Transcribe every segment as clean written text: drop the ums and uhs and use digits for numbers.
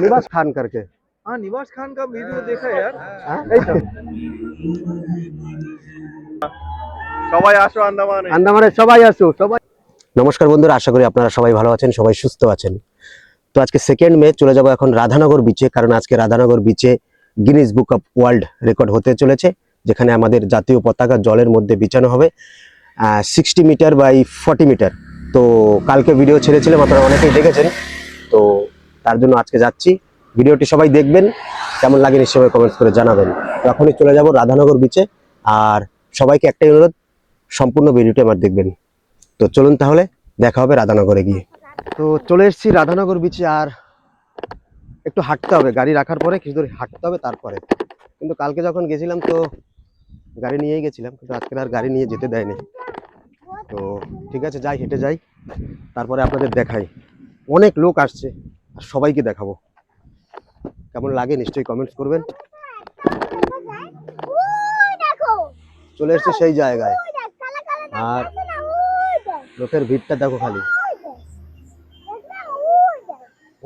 निवास खान करके। हाँ, निवास खान का वीडियो देखा है यार। সবাই আসো আন্দামানে। আন্দামানে সবাই আসো সবাই। নমস্কার বন্ধুরা, আশা করি আপনারা সবাই ভালো আছেন, সবাই সুস্থ আছেন। তো আজকে 2 মে চলে যাব এখন রাধানগর বিচে, কারণ আজকে রাধানগর বিচে Guinness book of world record হতে চলেছে, যেখানে আমাদের জাতীয় পতাকা জলের মধ্যে বিছানো হবে 60 মিটার বাই 40 মিটার। তো কালকে ভিডিও ছেড়েছিলাম, আপনারা অনেকেই দেখেছেন। তো তার জন্য আজকে যাচ্ছি, ভিডিওটি সবাই দেখবেন, কেমন লাগে নিশ্চয়ই কমেন্টস করে জানাবেন। তো এখনই চলে যাব রাধানগর বিচে, আর সবাইকে একটাই অনুরোধ, সম্পূর্ণ ভিডিওটি আমার দেখবেন। তো চলুন তাহলে দেখা হবে রাধানগরে গিয়ে। তো চলে এসেছি রাধানগর বিচে, আর একটু হাঁটতে হবে, গাড়ি রাখার পরে কিছু দূর হাঁটতে হবে তারপরে। কিন্তু কালকে যখন গেছিলাম তো গাড়ি নিয়েই গেছিলাম, কিন্তু আজকে আর গাড়ি নিয়ে যেতে দেয়নি। তো ঠিক আছে, যাই, হেঁটে যাই, তারপরে আপনাদের দেখাই। অনেক লোক আসছে আর সবাইকে দেখাবো, কেমন লাগে নিশ্চয়ই কমেন্টস করবেন। চলে এসছে সেই জায়গায়, আর লোকের ভিড়টা দেখো খালি,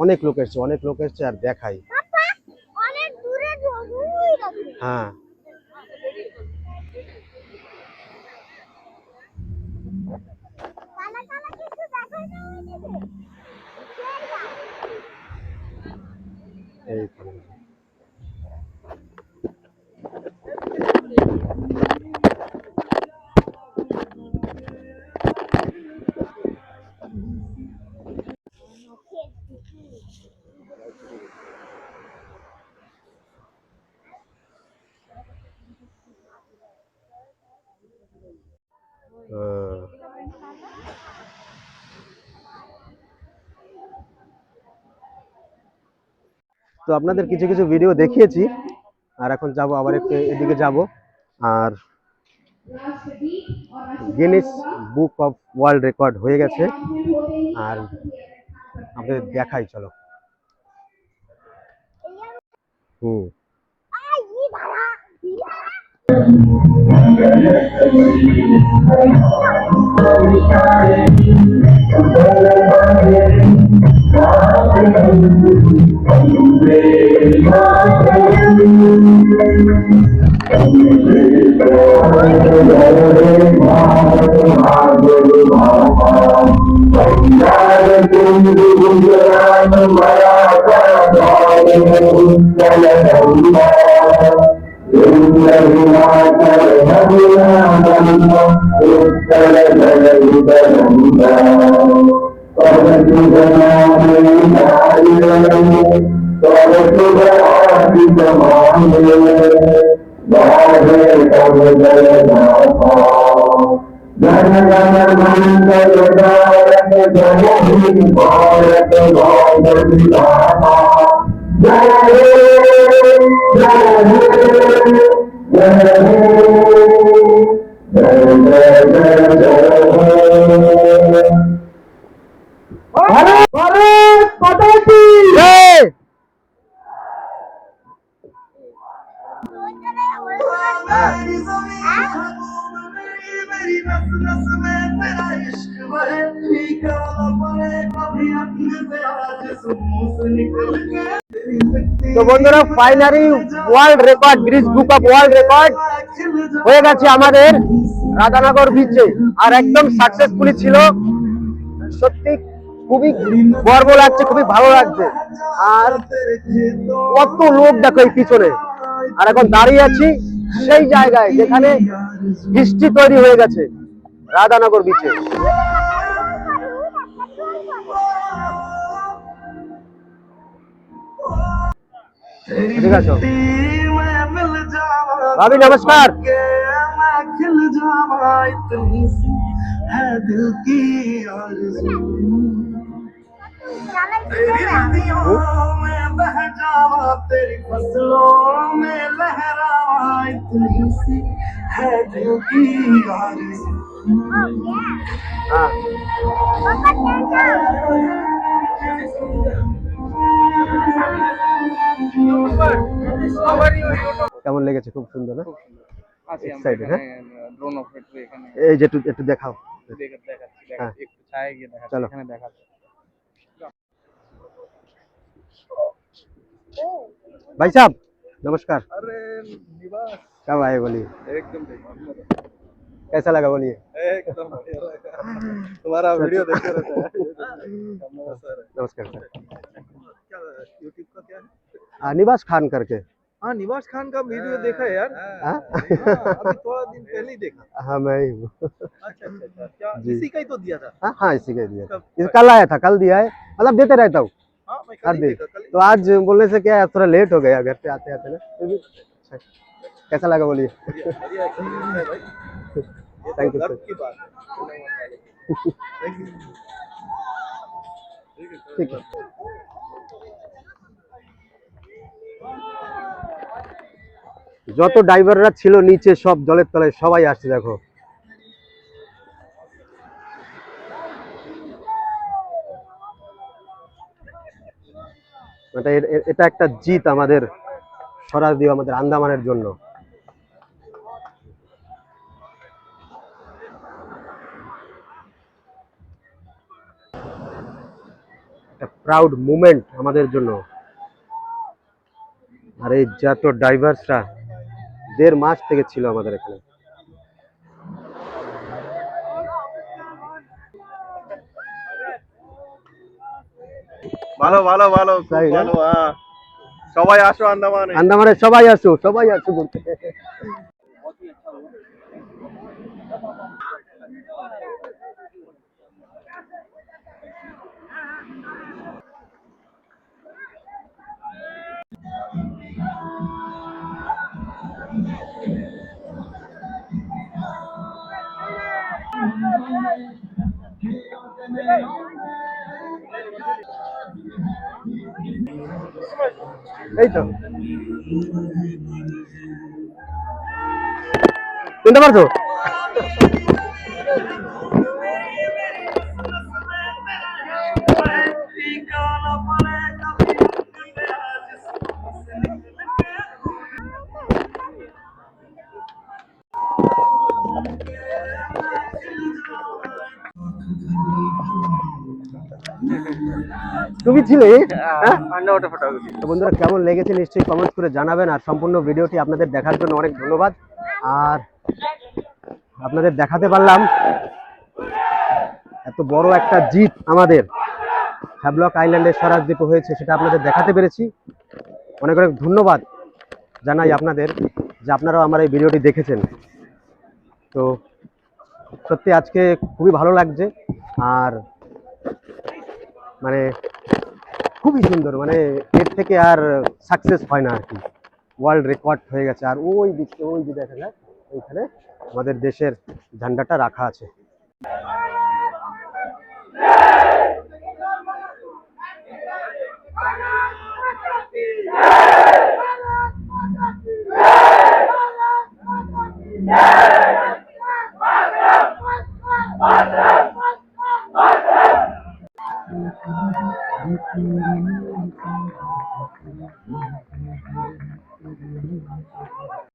অনেক লোক এসছে, অনেক লোক এসছে, আর দেখাই। হ্যাঁ, এই তো আপনাদের কিছু কিছু ভিডিও দেখিয়েছি, আর এখন যাব আবার একটু এদিকে যাব, আর Guinness book of world record হয়ে গেছে, আর আপনাদের দেখাই, চলো। হুম, তো বন্ধুরা finally world record, Guinness book of world record হয়ে গেছে আমাদের রাধানগর বিচে, আর একদম সাকসেসফুলি ছিল। সত্যি খুবই গর্ব লাগছে, খুবই ভালো লাগছে। আর কত লোক দেখো এই পিছনে, আর এখন দাঁড়িয়ে আছি সেই জায়গায় যেখানে হিস্ট্রি তৈরি হয়ে গেছে, রাধানগর বিচে। ঠিক আছে भाभी, नमस्कार। तेरी फसलों में लहरावा इतनी सी है दिल की आरज़ू। কেমন লেগেছে? খুব সুন্দর না? এক্সাইটেড, হ্যাঁ? এই যে একটু দেখাও। हाँ একটু ছায়া গিয়ে দেখাচ্ছি चलो এখানে দেখাচ্ছি भाई साहब नमस्कार। अरे निवास कब आए बोलिए, एकदम कैसा लगा बोलिए। एकदम बढ़िया लगा। तुम्हारा वीडियो देखते रहते हैं नमस्कार सर। क्या यूट्यूब का क्या है निवास खान करके। हाँ निवास खान का वीडियो देखा है यार हाँ अभी थोड़ा दिन पहले ही देखा हाँ मैं ही हूँ। अच्छा अच्छा अच्छा क्या जी। इसी का ही तो दिया था हाँ हाँ इसी का दिया था। कब? इस कल आया था, कल दिया है, मतलब देते रहता हूँ हाँ मैं हर कल ही दिन। देखा कल ही तो आज बोलने से क्या है, थोड़ा लेट हो गया घर पे आते आते ना, फिर भी अच्छा। कैसा लगा बोलिए। बढ़िया बढ़िया एक्सपीरियंस है भाई ये थैंक तो यू गर्व सर। की बात है थैंक यू ठीक है। যত ড্রাইভাররা ছিল নিচে সব জলের তলায় সবাই আসছে দেখো। এটা একটা জিত আমাদের স্বরাজদীপ, আমাদের আন্দামানের জন্য। একটা প্রাউড মুভমেন্ট আমাদের জন্য। আর এই যত ড্রাইভার্সরা 1.5 মাস থেকে ছিল আমাদের এখানে। ভালো ভালো ভালো খুব তাই না? ভালো হ্যাঁ সবাই আসো আন্দামানে আন্দামানে সবাই আসো ঘুরতে। এই তো চিনতে পারছো? তুমি ছিলে? হ্যাঁ আন্ডারওয়াটার ফটোগ্রাফি তো বন্ধুরা কেমন লেগেছে নিশ্চয়ই কমেন্ট করে জানাবেন। আর সম্পূর্ণ ভিডিওটি আপনাদের দেখার জন্য অনেক ধন্যবাদ। আর আপনাদের দেখাতে পারলাম এত বড় একটা জিত আমাদের হ্যাভলক আইল্যান্ডের স্বরাজদ্বীপে হয়েছে, সেটা আপনাদের দেখাতে পেরেছি। অনেক অনেক ধন্যবাদ জানাই আপনাদের যে আপনারাও আমার এই ভিডিওটি দেখেছেন। তো সত্যি আজকে খুবই ভালো লাগছে। আর মানে খুবই সুন্দর, মানে এর থেকে আর সাকসেস হয় না আর কি। ওয়ার্ল্ড রেকর্ড হয়ে গেছে। আর ওই দিকে ওই যে দেখা যায় ওইখানে আমাদের দেশের ঝান্ডাটা রাখা আছে।